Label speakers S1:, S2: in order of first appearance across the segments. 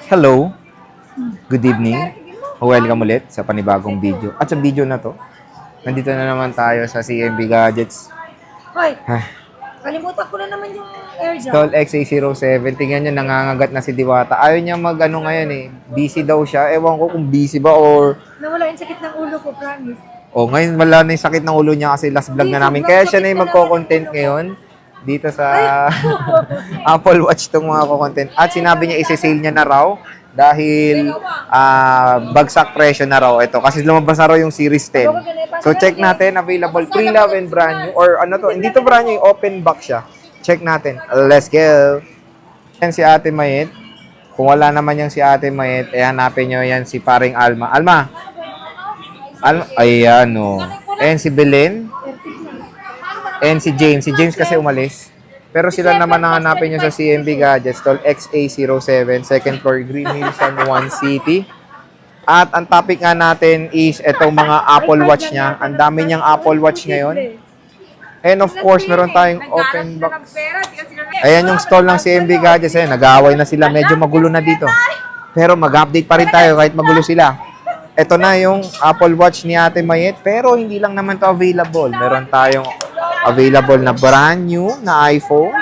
S1: Hello, good evening. Welcome ulit sa panibagong video. At sa video na to, nandito na naman tayo sa CMB Gadgets.
S2: Hoy,
S1: Ah,
S2: kalimutan ko na naman yung air drum.
S1: Stall XA07. Tingnan nyo, nangangagat na si Diwata. Ayaw niya mag-ano ngayon eh. Busy daw siya. Ewan ko kung busy ba or...
S2: Nawala yung sakit ng ulo ko, promise.
S1: Oh, ngayon wala na yung sakit ng ulo niya kasi last vlog na namin. Kaya siya na yung magko-content ngayon dito sa Apple Watch tong mga content. At sinabi niya isi-sale niya na raw dahil bagsak presyo na raw ito. Kasi lumabas na raw yung Series 10. So check natin, available pre-love and brand new. Or ano to, hindi to brand new, open box siya. Check natin. Let's go! Yan si Ate Mayet. Kung wala naman yung si Ate Mayet, hanapin nyo yan si paring Alma. Alma! Ayan o. And si Belen. And si James. Si James kasi umalis. Pero sila naman ang hanapin nyo sa CMB Gadgets. Stall XA07, second floor, Green Hills, San Juan City. At ang topic nga natin is itong mga Apple Watch niya. Ang dami niyang Apple Watch ngayon. And of course, meron tayong open box. Ayan yung stall ng CMB Gadgets. Ayan, nag-aaway na sila. Medyo magulo na dito. Pero mag-update pa rin tayo kahit magulo sila. Ito na yung Apple Watch ni Ate Mayet. Pero hindi lang naman to available. Meron tayong available na brand new na iPhones.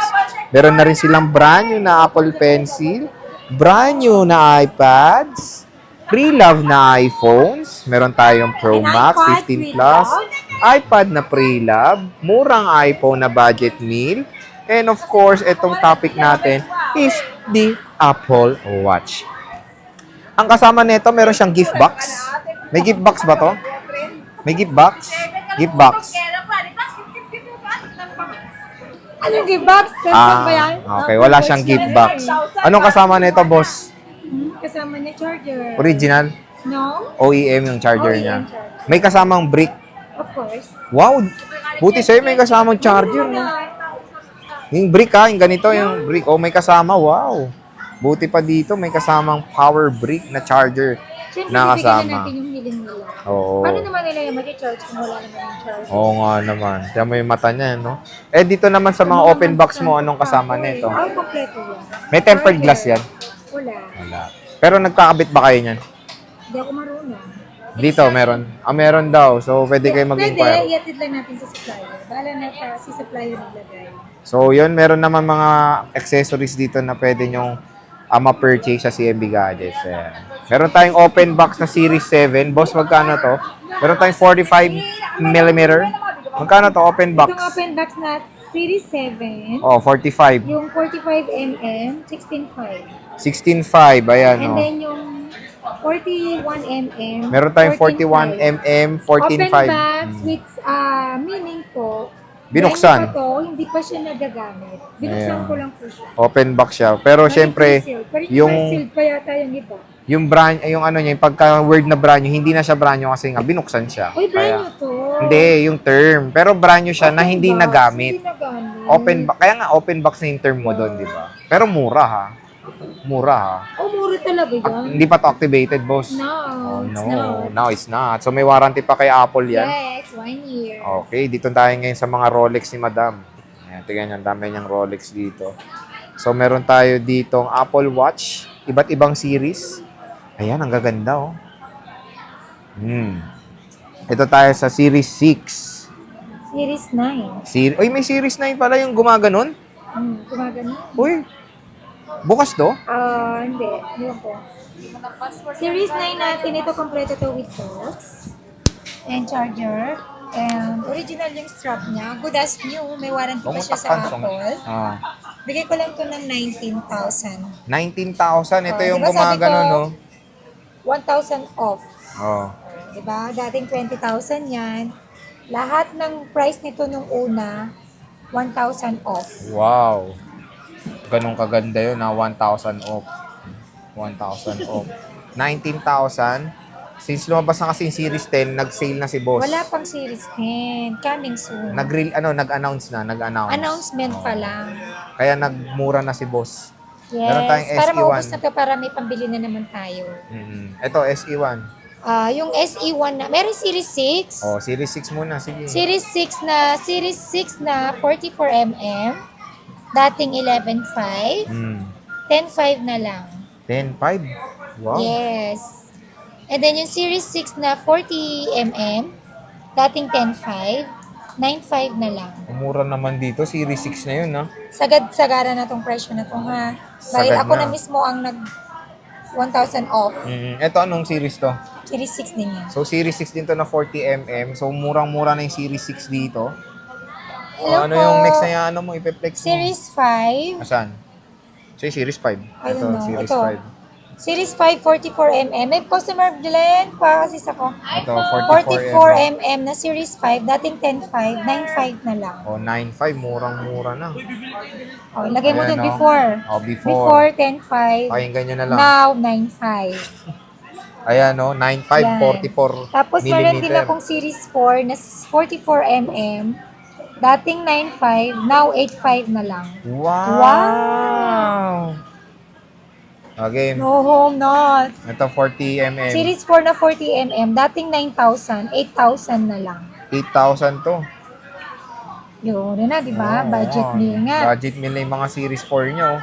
S1: Meron na rin silang brand new na Apple Pencil. Brand new na iPads. Pre-love na iPhones. Meron tayong Pro Max 15 Plus. iPad na pre-love. Murang iPhone na budget meal. And of course, itong topic natin is the Apple Watch. Ang kasama nito, meron siyang gift box. May gift box ba to? May gift box? Gift box.
S2: Anong gift box? Samsung ba yan?
S1: Okay. Wala siyang gift box. Anong kasama nito, boss?
S2: Kasama niya charger.
S1: Original?
S2: No?
S1: OEM yung charger
S2: OEM
S1: niya.
S2: charger.
S1: May kasamang brick.
S2: Of course.
S1: Wow! Buti sa'yo may kasamang charger, no? Yung brick ha, yung ganito yung brick. Oh, may kasama. Wow! Buti pa dito, may kasamang power brick na charger
S2: Siyempre,
S1: na
S2: bibigyan
S1: kasama.
S2: natin yung hiling nila.
S1: Oo.
S2: Paano naman nila yung mag-charge kung wala naman yung charge?
S1: Oo nga naman. Kaya mo yung mata niya, no? Eh, dito naman sa mga open box mo, anong kasama nito?
S2: Ang kompleto yan.
S1: May tempered glass yan?
S2: Wala.
S1: Wala. Pero nagkakabit ba kayo niyan?
S2: Hindi ako marunong.
S1: Dito, meron. Meron daw. So, pwede kayo
S2: Pwede,
S1: mag-inquire.
S2: iatid lang natin sa supplier. Bahala na si supplier naglagay.
S1: So, yun. Meron naman mga accessories dito na pwede nyong ma-purchase sa CMB Gadgets. Ayan. Meron tayong open box na Series 7. Boss, magkano to? Meron tayong 45mm. Magkano to open box?
S2: Itong open box na Series 7.
S1: Oh, 45.
S2: Yung 45mm, 16.5.
S1: 16.5. Ayan,
S2: And
S1: oh.
S2: then yung 41mm.
S1: Meron tayong 41mm, 14.5.
S2: Open box with meaning po,
S1: Binuksan.
S2: brand new pa to, hindi pa siya nagagamit. Binuksan
S1: Ayan.
S2: ko lang po siya.
S1: Open box siya. Pero syempre,
S2: Pero
S1: yung
S2: sealed pa yata yung iba.
S1: yung brand, yung ano niya, yung pagka-word na brand new, hindi na siya brand new kasi nga binuksan siya.
S2: Uy, brand new to.
S1: Hindi, yung term. Pero brand new siya na
S2: Open
S1: hindi
S2: box,
S1: nagamit.
S2: Hindi nagamit.
S1: Open box. Kaya nga open box na yung term mo doon, di ba? Pero mura ha. Mura ha.
S2: Oh, mura talaga yan.
S1: Hindi pa to activated, boss.
S2: No,
S1: Oh,
S2: it's
S1: no.
S2: not.
S1: Now it's not. So may warranty pa kay Apple yan.
S2: Yes, 1 year.
S1: Okay, dito tayo ngayon sa mga Rolex ni Madam. Ayan, tingnan nyo, ang dami niyang Rolex dito. So meron tayo ditong Apple Watch, iba't ibang series. Ayan, ang gaganda oh. Ito tayo sa Series 6.
S2: Series 9.
S1: Uy, may Series 9 pala yung gumaganon.
S2: Gumagano?
S1: Uy, bukas to?
S2: Hindi. Yun po. Series 9 natin, ito kompleto to with box. And charger. And original yung strap niya. Good as new. May warranty pa siya sa Apple. Bigay ko lang to ng 19,000.
S1: 19,000. Ito yung
S2: Diba sabi
S1: gumaganon,
S2: ko,
S1: no?
S2: 1,000 off.
S1: Oh.
S2: Diba? Dating 20,000 yan. Lahat ng price nito nung una, 1,000 off.
S1: Wow. Ganun kaganda yun, na 1,000 off. 1,000 off. 19,000. Since lumabas na kasi yung Series 10, nag-sale na si boss.
S2: Wala pang Series 10. Coming soon.
S1: Nag-announce na.
S2: Announcement pa lang.
S1: Kaya nagmura na si boss.
S2: Yes.
S1: Meron tayong
S2: Para
S1: SE1.
S2: maubos na to, para may pambili na naman tayo.
S1: Ito, SE1.
S2: Yung SE1 na, meron Series 6.
S1: Oh, Series 6 muna. Sige.
S2: Series 6 na 44mm. Dating 11.5. 10.5 na lang.
S1: 10.5. Wow.
S2: Yes. And then yung Series 6 na 40mm, dating 10.5, 9.5 na lang.
S1: Mura naman dito. Series 6 na yun, ha?
S2: Sagad-sagara na tong presyo na to, ha? Dahil
S1: Sagad
S2: ako
S1: na.
S2: na mismo ang nag 1,000 off.
S1: Ito, anong series to?
S2: Series 6 din yan.
S1: So, Series 6 din to na 40mm. So, murang-mura na yung Series 6 dito.
S2: Hello
S1: Ano
S2: po.
S1: yung next na yan? Ano mo? Ipeplex mo?
S2: Series 5.
S1: Asan? So, yung Series 5.
S2: I don't know.
S1: Series
S2: Ito.
S1: 5.
S2: Series 5, 44mm. May customer Glenn, pa-assist ako.
S1: Ito, 44mm.
S2: 44mm na Series 5, dating 10.5, 9.5 na lang.
S1: O, 9.5. Murang-mura na.
S2: O, ilagay mo
S1: Ayan,
S2: dun
S1: no?
S2: before.
S1: O,
S2: Before 10.5,
S1: Pakinggan nyo na lang.
S2: now 9.5.
S1: Ayan, no? 9.5,
S2: Yan.
S1: 44
S2: Tapos meron din
S1: millimeter.
S2: akong Series 4 na 44mm, dating 9.5, now 8.5 na lang.
S1: Wow! Okay.
S2: No home not.
S1: Ito, 40mm.
S2: Series 4 na 40mm, dating 9,000, 8,000 na lang.
S1: 8,000 to.
S2: Yun na, di ba?
S1: Oo,
S2: Budget meal nga.
S1: Budget meal na yung mga Series 4 nyo.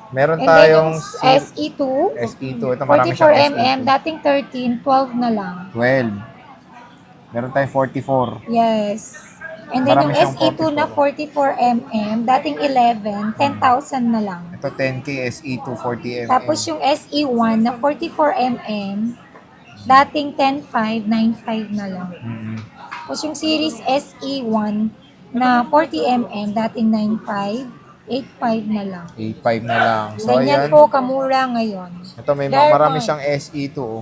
S1: Meron
S2: And then
S1: tayong
S2: yung SE2,
S1: SE2. Ito, marami siyang
S2: 44mm,
S1: SE2.
S2: dating 13, 12 na lang.
S1: 12. Meron tayong 44.
S2: Yes. And then
S1: Marami
S2: yung
S1: siyang
S2: SE2 na 44mm, dating 11, 10,000 na lang.
S1: Ito, 10K SE2 40mm.
S2: Tapos yung SE1 na 44mm, dating 10.5, 9.5 na lang. Tapos yung series SE1 na 40mm, dating 9.5, 8.5 na lang.
S1: 8.5 na lang. So,
S2: Ganyan
S1: ayan.
S2: po kamura ngayon.
S1: Ito, may
S2: Very
S1: marami
S2: much.
S1: siyang SE2. Oh.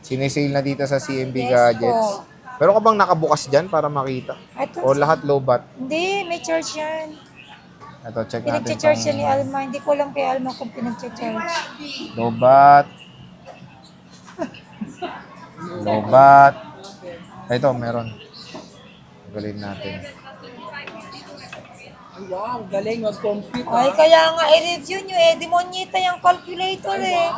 S1: Sinisale na dito sa CMB
S2: Yes
S1: Gadgets.
S2: po.
S1: Pero ka bang nakabukas dyan para makita?
S2: Ito,
S1: O lahat low bat?
S2: hindi, may charge yan.
S1: Ito, check natin.
S2: Pinag-charge yan ni Alma. Hindi ko alam kay Alma kung pinag-charge.
S1: Low bat. Low bat. Ito, meron. Galing natin.
S3: Wow, galing mag-compute.
S2: Ay, kaya nga i-review nyo eh. Demonyeta yung calculator eh.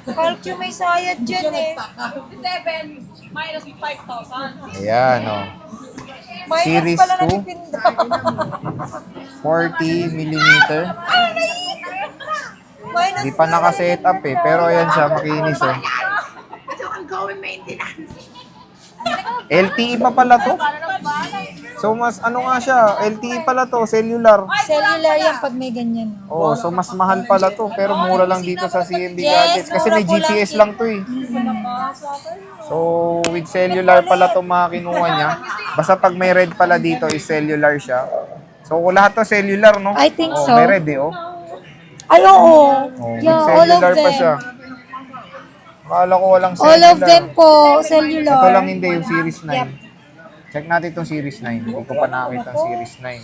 S2: Calcu may sayad dyan eh.
S3: 7 minus 5,000.
S1: Ayan, o.
S2: Minus
S1: Series
S2: pala
S1: 2.
S2: nagpipinda.
S1: 40mm.
S2: Minus
S1: Hindi pa naka-set up eh. Pero ayan siya, makinis eh. LTE pa pala to. So mas ano nga siya, LTE pala to, cellular.
S2: cellular yan pag may ganyan.
S1: Oh, so mas mahal pala to, pero mura lang dito sa CMB
S2: Yes,
S1: Gadgets kasi
S2: mura
S1: may
S2: po lang
S1: GPS
S2: din.
S1: lang to eh. So with cellular pala to mga kinuha niya. Basta pag may red pala dito is cellular siya. So lahat to cellular, no?
S2: I think
S1: Oh,
S2: so.
S1: may red eh, oh.
S2: Ay, oo.
S1: Oh,
S2: Yeah,
S1: with
S2: all of
S1: cellular pa siya.
S2: them.
S1: Akala ko walang cellular.
S2: All of them po, cellular.
S1: Ito lang hindi, yung Series 9.
S2: Yep.
S1: Check natin itong Series 9. Hindi ko pa nakakita ang Series 9.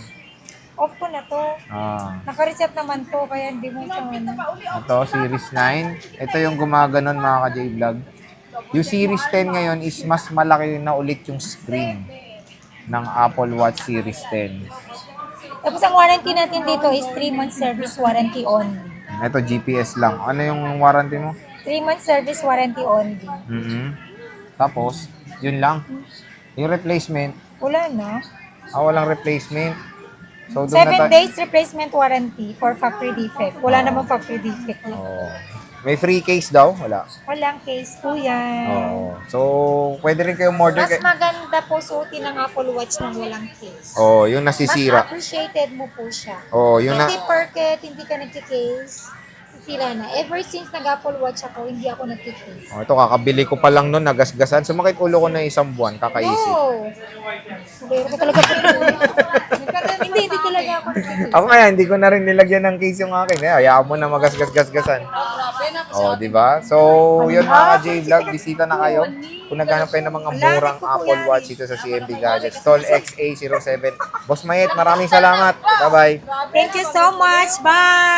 S2: Off ko na to.
S1: Ah.
S2: Naka-reset naman to, kaya hindi mo ito.
S1: Ito, Series 9. Ito yung gumaganon mga ka-J-Vlog. Yung Series 10 ngayon is mas malaki na ulit yung screen ng Apple Watch Series 10.
S2: Tapos ang warranty natin dito is 3-month service warranty only.
S1: Ito, GPS lang. Ano yung warranty mo?
S2: 3-month service warranty only.
S1: Tapos, yun lang. Yung replacement,
S2: Wala na.
S1: walang replacement. So,
S2: 7 days replacement warranty for factory defect. Wala namang factory defect.
S1: Oh. May free case daw? Wala.
S2: Walang case po yan.
S1: Oh. So, pwede rin kayong order.
S2: Mas maganda po suotin ng Apple Watch ng walang case.
S1: Oh, yung
S2: Mas
S1: nasisira.
S2: appreciated mo po siya.
S1: Oh, yung
S2: Hindi porket hindi ka nagki-case, sisira na. Ever since nag-Apple Watch ako, hindi ako nagki-case.
S1: Oh, ito, kakabili ko pa lang nun, nagasgasan. Sumakit ulo ko na isang buwan, kakaisip.
S2: No! Pero ko talaga po. Hindi talaga ako nagki-case.
S1: Ako kaya, hindi ko na rin nilagyan ng case yung akin. Hayaan mo na magasgas-gasgasan. Oh, di ba? So, yun mga ka-J-Vlog, bisita na kayo. Kung naghanap kayo ng mga murang Apple Watch dito sa CMB Gadgets. Tall XA07. Boss Mayet, maraming salamat. Bye-bye.
S2: Thank you so much. Bye!